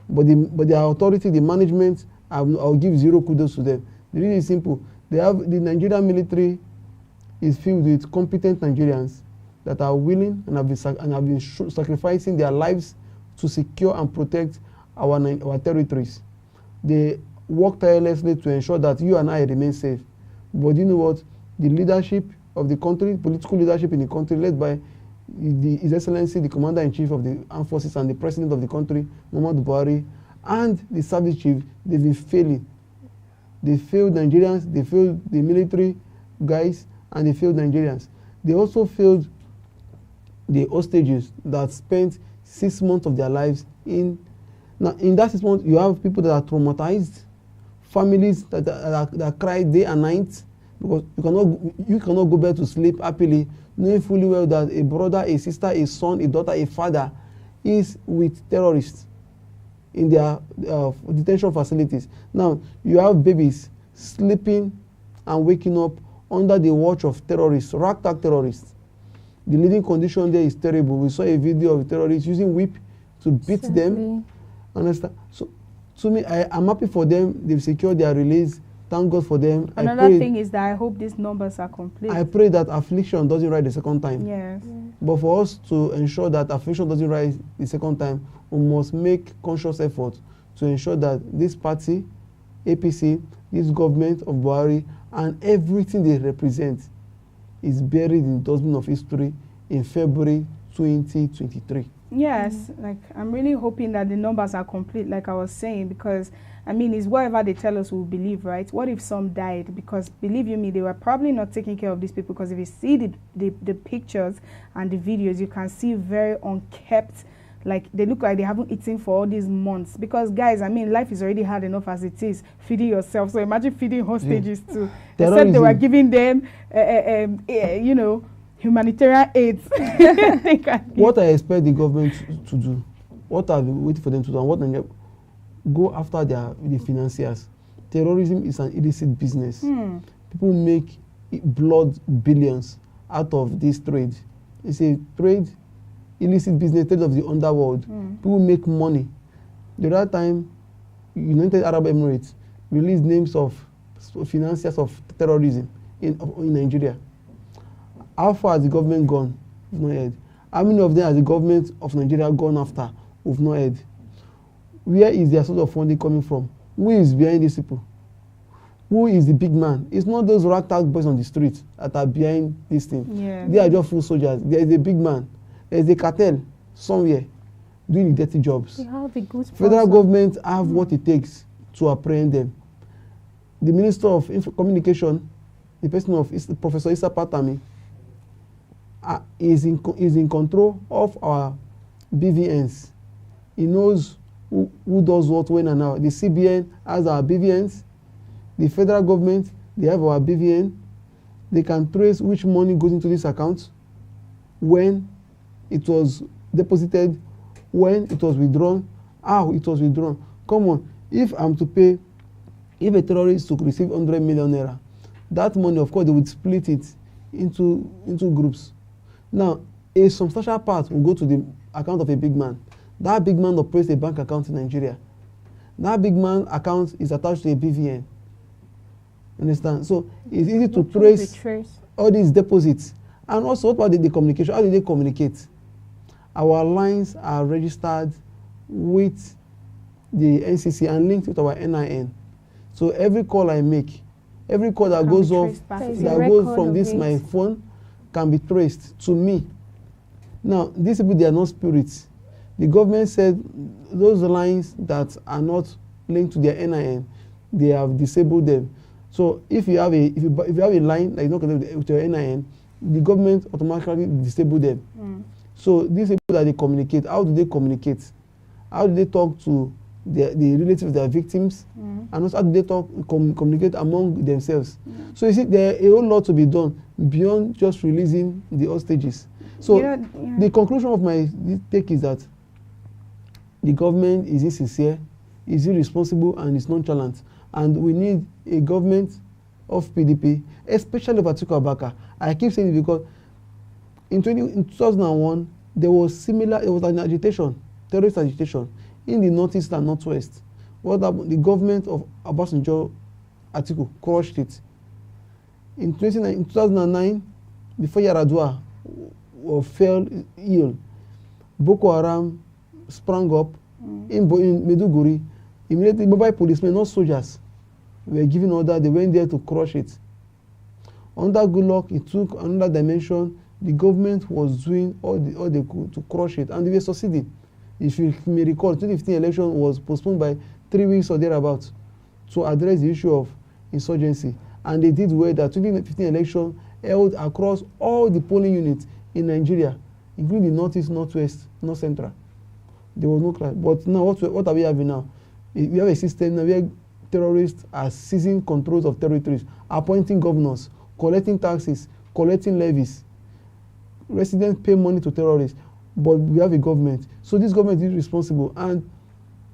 But the authority, the management, I'll give zero kudos to them. The reason is simple. The Nigerian military is filled with competent Nigerians that are willing and have been sacrificing their lives to secure and protect our territories. They work tirelessly to ensure that you and I remain safe. But you know what? The leadership of the country, political leadership in the country, led by His Excellency, the Commander-in-Chief of the Armed Forces and the President of the country, Mammoth Buhari, and the Service Chief, they've been failing. They failed Nigerians, they failed the military guys, and they failed Nigerians. They also failed the hostages that spent 6 months of their lives in. Now, in that 6 months, you have people that are traumatized, families that cry day and night because you cannot go back to sleep happily, knowing fully well that a brother, a sister, a son, a daughter, a father is with terrorists in their detention facilities. Now, you have babies sleeping and waking up under the watch of terrorists, ragtag terrorists. The living condition there is terrible. We saw a video of terrorists using whip to beat them. Understand? So, to me, I'm happy for them. They've secured their release. Thank God for them. Another thing is that I hope these numbers are complete. I pray that affliction doesn't rise the second time. Yes. But for us to ensure that affliction doesn't rise the second time, we must make conscious effort to ensure that this party, APC, this government of Buhari, and everything they represent is buried in the dustbin of history in February 2023. Yes, like I'm really hoping that the numbers are complete, like I was saying, because I mean, it's whatever they tell us we'll believe, right? What if some died? Because believe you me, they were probably not taking care of these people, because if you see the pictures and the videos, you can see very unkept, like they look like they haven't eaten for all these months. Because guys, I mean, life is already hard enough as it is, feeding yourself. So imagine feeding hostages too. Except they were giving them, you know, humanitarian aids. What I expect the government to do, what I've been waiting for them to do, and what they go after the financiers. Terrorism is an illicit business. People make blood billions out of this trade. It's a trade, illicit business, trade of the underworld. People make money. The other time, United Arab Emirates released names of financiers of terrorism in Nigeria. How far has the government gone? We've not heard. How many of them has the government of Nigeria gone after? We've not heard. Where is their source of funding coming from? Who is behind these people? Who is the big man? It's not those ragtag boys on the street that are behind this thing. Yeah. They are just full soldiers. There is a big man. There is a cartel somewhere doing the dirty jobs. They have a good Federal government have what it takes to apprehend them. The Minister of Communication, the person of Professor Issa Patami, is in control of our BVNs. He knows who does what, when, and how. The CBN has our BVNs. The federal government, they have our BVN. They can trace which money goes into this account, when it was deposited, when it was withdrawn, how it was withdrawn. Come on, if I'm to pay, if a terrorist to receive 100 million naira, that money, of course, they would split it into groups. Now, a substantial part will go to the account of a big man. That big man operates a bank account in Nigeria. That big man account is attached to a BVN. Understand? So it's easy to trace all these deposits. And also, what about the communication? How do they communicate? Our lines are registered with the NCC and linked with our NIN. So every call I make, every call that goes off, that goes from this my phone, can be traced to me. Now, these people, they are not spirits. The government said those lines that are not linked to their NIN, they have disabled them. So if you have a line that is not connected with your NIN, the government automatically disable them. So these people that they communicate, how do they communicate? How do they talk to the relatives of their victims? And also, how do they communicate among themselves? So you see, there is a whole lot to be done beyond just releasing the hostages. So You know, yeah. the conclusion of my take is that the government is insincere, is irresponsible, and is nonchalant. And we need a government of PDP, especially of Atiku Abubakar. I keep saying it because in 2001, there was an agitation, terrorist agitation, in the northeast and northwest. What happened? The government of Obasanjo Atiku crushed it. In 2009, before Yaradua fell ill, Boko Haram sprang up in Maiduguri. Immediately, mobile policemen, not soldiers, were given order. They went there to crush it. Under Goodluck, it took another dimension. The government was doing all they could to crush it, and they were succeeding. If you may recall, 2015 election was postponed by 3 weeks or thereabouts to address the issue of insurgency. And they did well. That 2015 election held across all the polling units in Nigeria, including the northeast, northwest, north central. There was no clash. But now, what are we having now? We have a system now where terrorists are seizing controls of territories, appointing governors, collecting taxes, collecting levies. Residents pay money to terrorists, but we have a government. So this government is responsible. And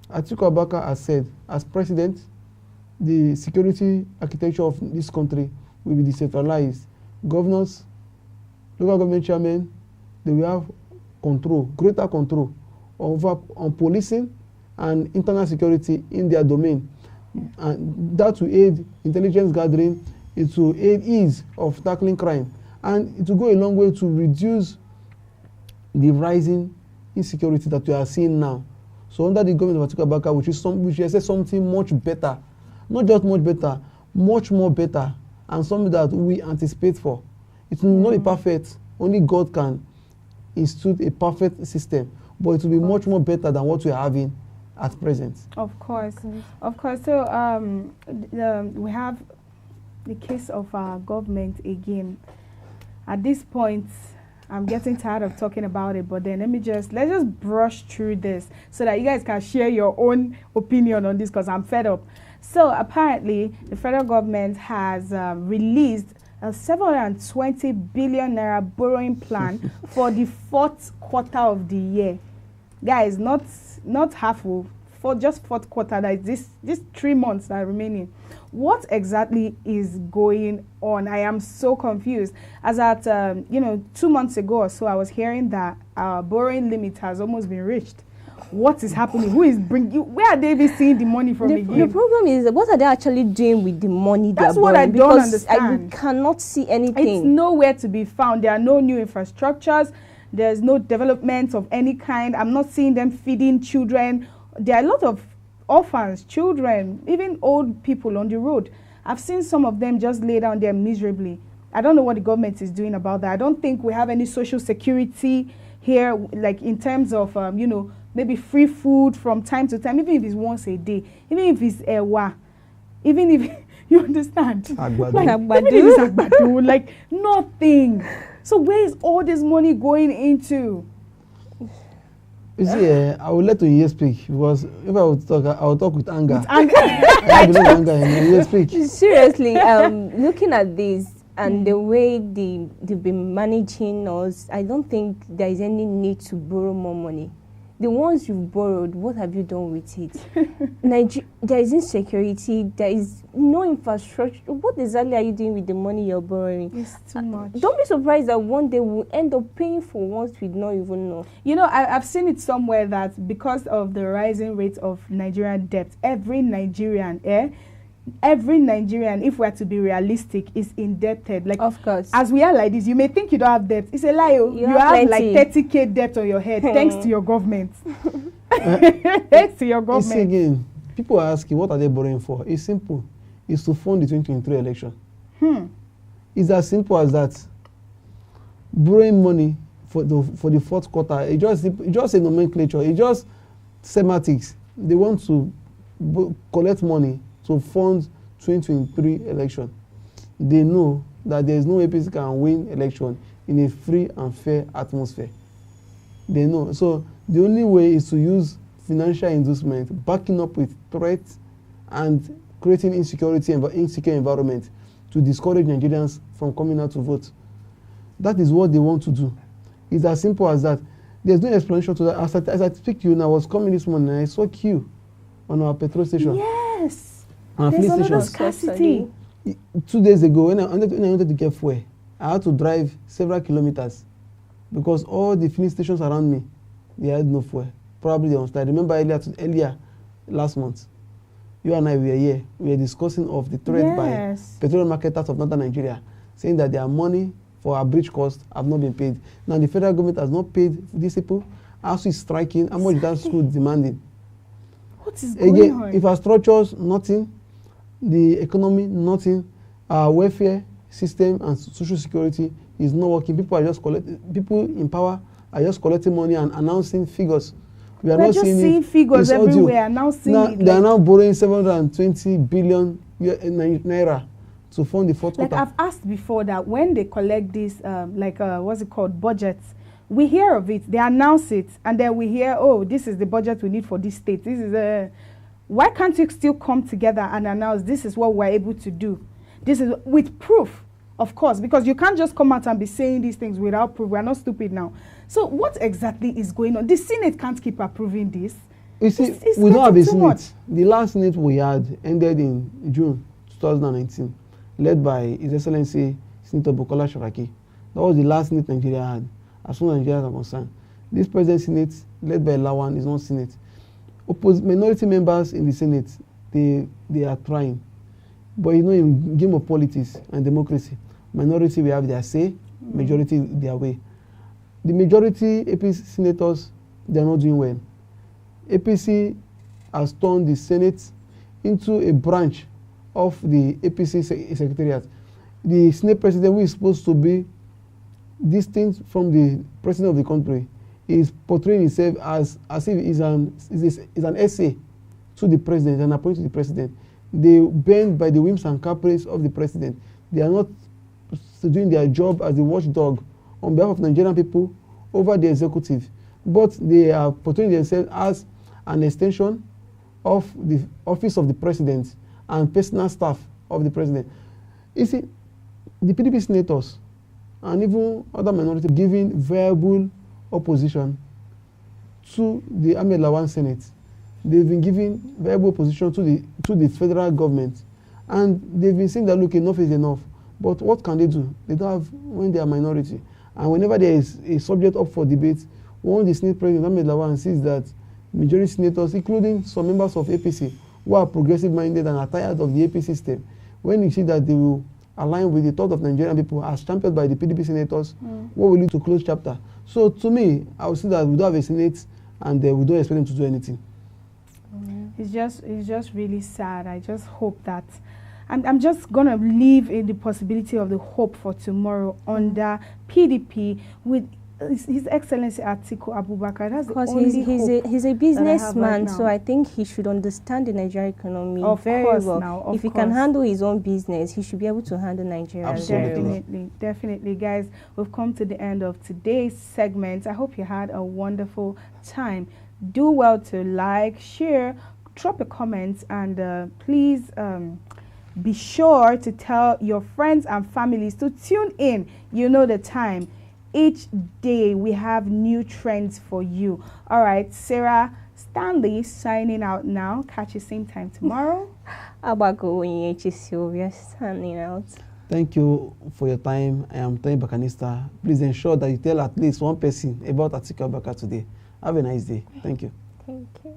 Atiku Abubakar has said, as president, the security architecture of this country will be decentralized. Governors, local government chairmen, they will have control, greater control on policing and internal security in their domain. And that will aid intelligence gathering, it will aid ease of tackling crime, and it will go a long way to reduce the rising insecurity that we are seeing now. So under the government of Atiku Abubakar, which is something much better, not just much better, much more better, and something that we anticipate for. It will not be perfect. Only God can institute a perfect system, but it will be much more better than what we are having at present. Of course, of course. So we have the case of our government again. At this point, I'm getting tired of talking about it, but then let's just brush through this so that you guys can share your own opinion on this, because I'm fed up. So apparently, the federal government has released a 720 billion naira borrowing plan for the fourth quarter of the year. Guys, not half, for just fourth quarter, that is this 3 months that are remaining. What exactly is going on? I am so confused. As at 2 months ago or so, I was hearing that our borrowing limit has almost been reached. What is happening? Who is bringing? Where are they even seeing the money from again? The problem is, what are they actually doing with the money they're borrowing? That's what I don't understand. I cannot see anything. It's nowhere to be found. There are no new infrastructures. There's no development of any kind. I'm not seeing them feeding children. There are a lot of orphans, children, even old people on the road. I've seen some of them just lay down there miserably. I don't know what the government is doing about that. I don't think we have any social security here, like in terms of, maybe free food from time to time, even if it's once a day, even if it's even if, you understand? Agbado. Like, even if it's agbado, like nothing. So where is all this money going into? You see, I will let you speak, because if I would talk, I will talk with anger. With anger. I have anger and you speak. Seriously, looking at this and the way they've been managing us, I don't think there is any need to borrow more money. The ones you've borrowed, what have you done with it? There is insecurity, there is no infrastructure. What exactly are you doing with the money you're borrowing? It's too much. Don't be surprised that one day we'll end up paying for ones we don't even know. You know, I've seen it somewhere that because of the rising rate of Nigerian debt, every Nigerian, if we're to be realistic, is indebted. Like, of course. As we are like this, you may think you don't have debt. It's a lie. You have like 30k debt on your head, thanks to your government. Thanks to your government. See, again, people are asking, what are they borrowing for? It's simple. It's to fund the 2023 election. It's as simple as that. Borrowing money for the fourth quarter, it's just a nomenclature. It's just semantics. They want to collect money to fund 2023 election. They know that there is no APC can win election in a free and fair atmosphere. They know. So the only way is to use financial inducement, backing up with threats and creating insecure environment to discourage Nigerians from coming out to vote. That is what they want to do. It's as simple as that. There's no explanation to that. As I speak to you now, I was coming this morning and I saw queue on our petrol station. Yes. On our There's filling another station. scarcity. 2 days ago, when I wanted to get fuel, I had to drive several kilometers because all the filling stations around me, they had no fuel. Probably they on strike. I remember earlier last month, you and I were here. We were discussing of the threat by petroleum marketers of northern Nigeria, saying that their money for our bridge costs have not been paid. Now the federal government has not paid these people. ASU is striking. How much is that school demanding? What is going on? Infrastructures, nothing. The economy, nothing. Our welfare system and social security is not working. People in power are just collecting money and announcing figures. We are not just seeing seeing figures everywhere. Now they are now borrowing 720 billion naira to fund the fourth quarter. Like I've asked before that when they collect this, what's it called, budgets, we hear of it, they announce it, and then we hear, oh, this is the budget we need for this state. This is why can't you still come together and announce this is what we're able to do? This is with proof, of course, because you can't just come out and be saying these things without proof. We're not stupid now. So what exactly is going on? The Senate can't keep approving this. You see, we don't have a Senate. The last Senate we had ended in June 2019, led by His Excellency Senator Bukola Saraki. That was the last Senate Nigeria had, as far as Nigerians are concerned. This present Senate, led by Lawan, is not Senate. Minority members in the Senate, they are trying. But you know, in game of politics and democracy, minority will have their say, majority their way. The majority APC senators, they are not doing well. APC has turned the Senate into a branch of the APC secretariat. The Senate president, who is supposed to be distinct from the president of the country, is portraying himself as if he's an essay to the president, an appointment to the president. They bend by the whims and caprices of the president. They are not doing their job as the watchdog on behalf of Nigerian people over the executive, but they are portraying themselves as an extension of the office of the president and personal staff of the president. You see, the PDP senators and even other minorities giving viable opposition to the Ahmed Lawan Senate. They've been giving viable opposition to the federal government, and they've been saying that, look, enough is enough. But what can they do? They don't have when they are minority. And whenever there is a subject up for debate, when the Senate President Ahmed Lawan sees that majority senators, including some members of APC, who are progressive-minded and are tired of the APC system, when you see that they will align with the thought of Nigerian people as championed by the PDP senators, what will lead to close chapter? So to me, I would say that we don't have a Senate and we don't expect them to do anything. It's just really sad. I just hope that I'm just gonna leave in the possibility of the hope for tomorrow under PDP with His Excellency Atiku Abubakar. That's because he's a businessman, right, so I think he should understand the Nigerian economy very well. If he can handle his own business, he should be able to handle Nigeria. Absolutely. Definitely, guys. We've come to the end of today's segment. I hope you had a wonderful time. Do well to like, share, drop a comment, and please be sure to tell your friends and families to tune in. You know the time. Each day we have new trends for you. All right, Sarah Stanley signing out now. Catch you same time tomorrow. Sylvia signing out. Thank you for your time. I am Tony Bakanista. Please ensure that you tell at least one person about Atiku Abubakar today. Have a nice day. Thank you. Thank you.